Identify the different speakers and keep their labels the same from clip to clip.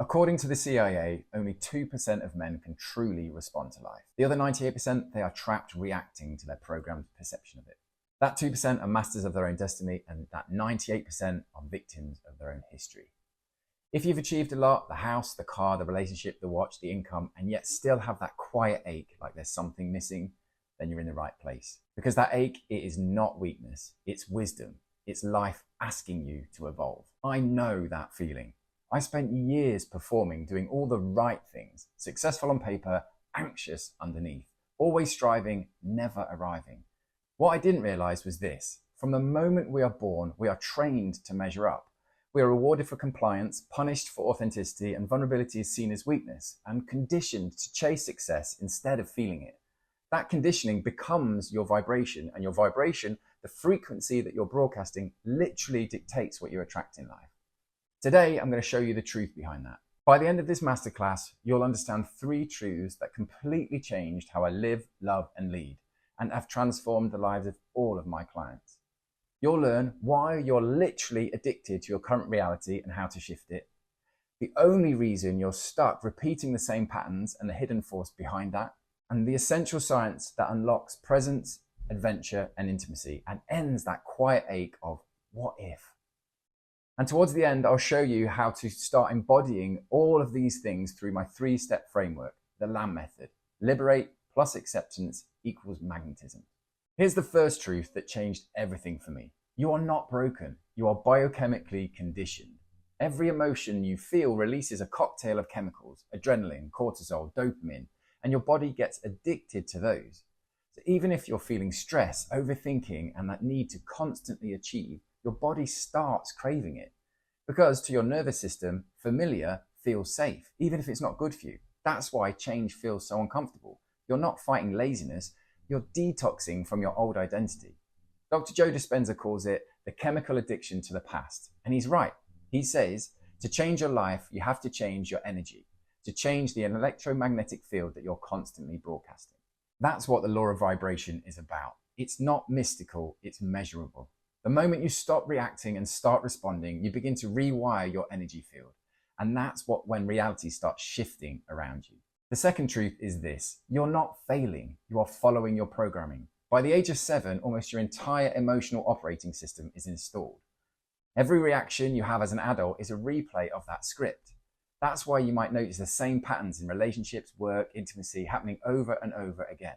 Speaker 1: According to the CIA, only 2% of men can truly respond to life. The other 98%, they are trapped reacting to their programmed perception of it. That 2% are masters of their own destiny, and that 98% are victims of their own history. If you've achieved a lot, the house, the car, the relationship, the watch, the income, and yet still have that quiet ache like there's something missing, then you're in the right place. Because that ache, it is not weakness, it's wisdom. It's life asking you to evolve. I know that feeling. I spent years performing, doing all the right things, successful on paper, anxious underneath, always striving, never arriving. What I didn't realize was this: from the moment we are born, we are trained to measure up. We are rewarded for compliance, punished for authenticity, and vulnerability is seen as weakness, and conditioned to chase success instead of feeling it. That conditioning becomes your vibration, and your vibration, the frequency that you're broadcasting, literally dictates what you attract in life. Today, I'm going to show you the truth behind that. By the end of this masterclass, you'll understand 3 truths that completely changed how I live, love, and lead, and have transformed the lives of all of my clients. You'll learn why you're literally addicted to your current reality and how to shift it. The only reason you're stuck repeating the same patterns and the hidden force behind that, and the essential science that unlocks presence, adventure, and intimacy, and ends that quiet ache of what if? And towards the end, I'll show you how to start embodying all of these things through my 3-step framework, the L.A.M method. Liberate plus acceptance equals magnetism. Here's the first truth that changed everything for me. You are not broken. You are biochemically conditioned. Every emotion you feel releases a cocktail of chemicals, adrenaline, cortisol, dopamine, and your body gets addicted to those. So even if you're feeling stress, overthinking, and that need to constantly achieve, your body starts craving it. Because to your nervous system, familiar feels safe, even if it's not good for you. That's why change feels so uncomfortable. You're not fighting laziness, you're detoxing from your old identity. Dr. Joe Dispenza calls it the chemical addiction to the past. And he's right. He says, to change your life, you have to change your energy, to change the electromagnetic field that you're constantly broadcasting. That's what the law of vibration is about. It's not mystical, it's measurable. The moment you stop reacting and start responding, you begin to rewire your energy field. And that's when reality starts shifting around you. The second truth is this: you're not failing, you are following your programming. By the age of 7, almost your entire emotional operating system is installed. Every reaction you have as an adult is a replay of that script. That's why you might notice the same patterns in relationships, work, intimacy happening over and over again.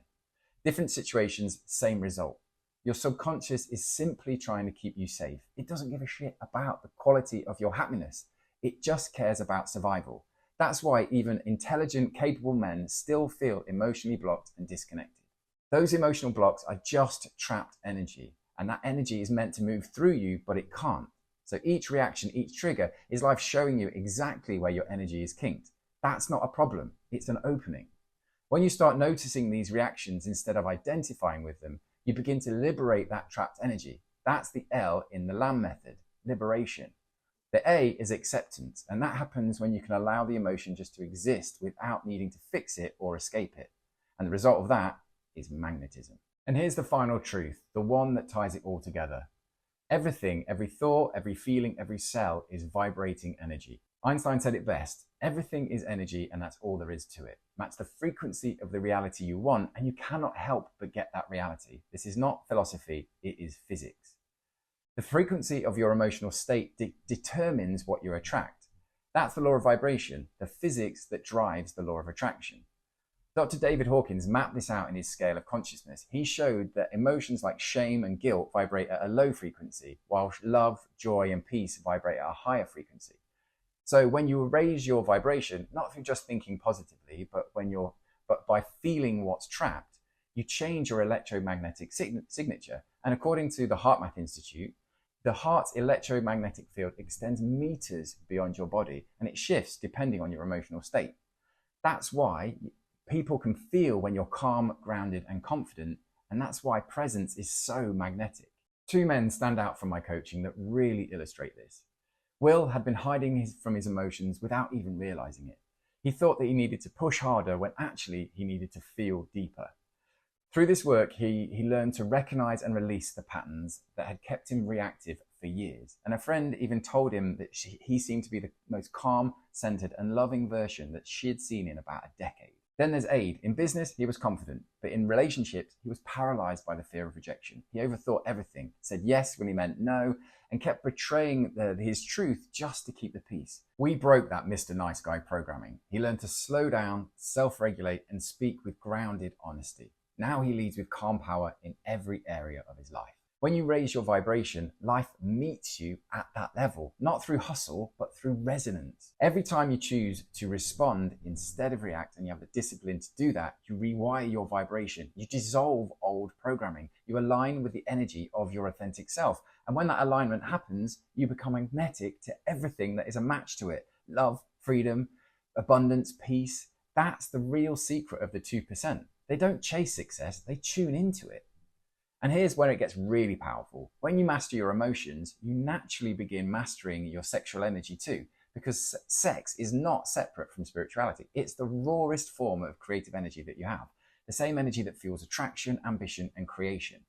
Speaker 1: Different situations, same result. Your subconscious is simply trying to keep you safe. It doesn't give a shit about the quality of your happiness. It just cares about survival. That's why even intelligent, capable men still feel emotionally blocked and disconnected. Those emotional blocks are just trapped energy, and that energy is meant to move through you, but it can't. So each reaction, each trigger is life showing you exactly where your energy is kinked. That's not a problem, it's an opening. When you start noticing these reactions instead of identifying with them, you begin to liberate that trapped energy. That's the L in the L.A.M method, liberation. The A is acceptance, and that happens when you can allow the emotion just to exist without needing to fix it or escape it. And the result of that is magnetism. And here's the final truth, the one that ties it all together. Everything, every thought, every feeling, every cell is vibrating energy. Einstein said it best: everything is energy, and that's all there is to it. Match the frequency of the reality you want, and you cannot help but get that reality. This is not philosophy, it is physics. The frequency of your emotional state determines what you attract. That's the law of vibration, the physics that drives the law of attraction. Dr. David Hawkins mapped this out in his scale of consciousness. He showed that emotions like shame and guilt vibrate at a low frequency, while love, joy, and peace vibrate at a higher frequency. So when you raise your vibration, not through just thinking positively, but by feeling what's trapped, you change your electromagnetic signature. And according to the HeartMath Institute, the heart's electromagnetic field extends meters beyond your body, and it shifts depending on your emotional state. That's why people can feel when you're calm, grounded, and confident, and that's why presence is so magnetic. 2 men stand out from my coaching that really illustrate this. Will had been hiding from his emotions without even realizing it. He thought that he needed to push harder when actually he needed to feel deeper. Through this work, he learned to recognize and release the patterns that had kept him reactive for for years. And a friend even told him that he seemed to be the most calm, centered, and loving version that she had seen in about a decade. Then there's Aid. In business, he was confident, but in relationships, he was paralyzed by the fear of rejection. He overthought everything, said yes when he meant no, and kept betraying his truth just to keep the peace. We broke that Mr. Nice Guy programming. He learned to slow down, self-regulate, and speak with grounded honesty. Now he leads with calm power in every area of his life. When you raise your vibration, life meets you at that level, not through hustle, but through resonance. Every time you choose to respond instead of react, and you have the discipline to do that, you rewire your vibration. You dissolve old programming. You align with the energy of your authentic self. And when that alignment happens, you become magnetic to everything that is a match to it. Love, freedom, abundance, peace. That's the real secret of the 2%. They don't chase success, they tune into it. And here's where it gets really powerful. When you master your emotions, you naturally begin mastering your sexual energy too, because sex is not separate from spirituality. It's the rawest form of creative energy that you have, the same energy that fuels attraction, ambition, and creation.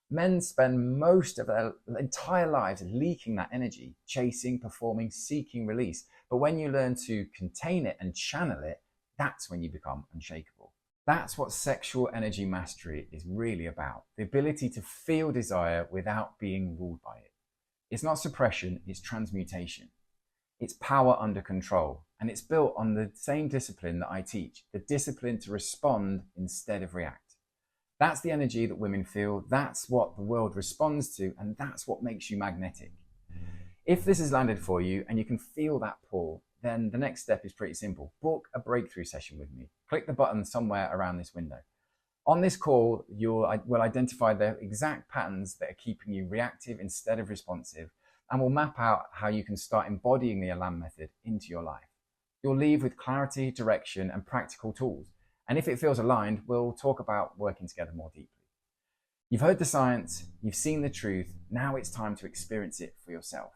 Speaker 1: Men spend most of their entire lives leaking that energy, chasing, performing, seeking release. But when you learn to contain it and channel it, that's when you become unshakable. That's what sexual energy mastery is really about. The ability to feel desire without being ruled by it. It's not suppression, it's transmutation. It's power under control. And it's built on the same discipline that I teach, the discipline to respond instead of react. That's the energy that women feel. That's what the world responds to. And that's what makes you magnetic. If this has landed for you and you can feel that pull, then the next step is pretty simple. Book a breakthrough session with me. Click the button somewhere around this window. On this call, we'll identify the exact patterns that are keeping you reactive instead of responsive, and we'll map out how you can start embodying the L.A.M method into your life. You'll leave with clarity, direction, and practical tools. And if it feels aligned, we'll talk about working together more deeply. You've heard the science, you've seen the truth, now it's time to experience it for yourself.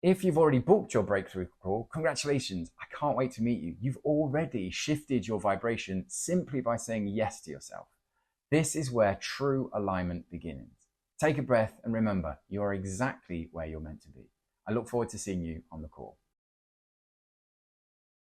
Speaker 1: If you've already booked your breakthrough call, congratulations, I can't wait to meet you. You've already shifted your vibration simply by saying yes to yourself. This is where true alignment begins. Take a breath and remember, you're exactly where you're meant to be. I look forward to seeing you on the call.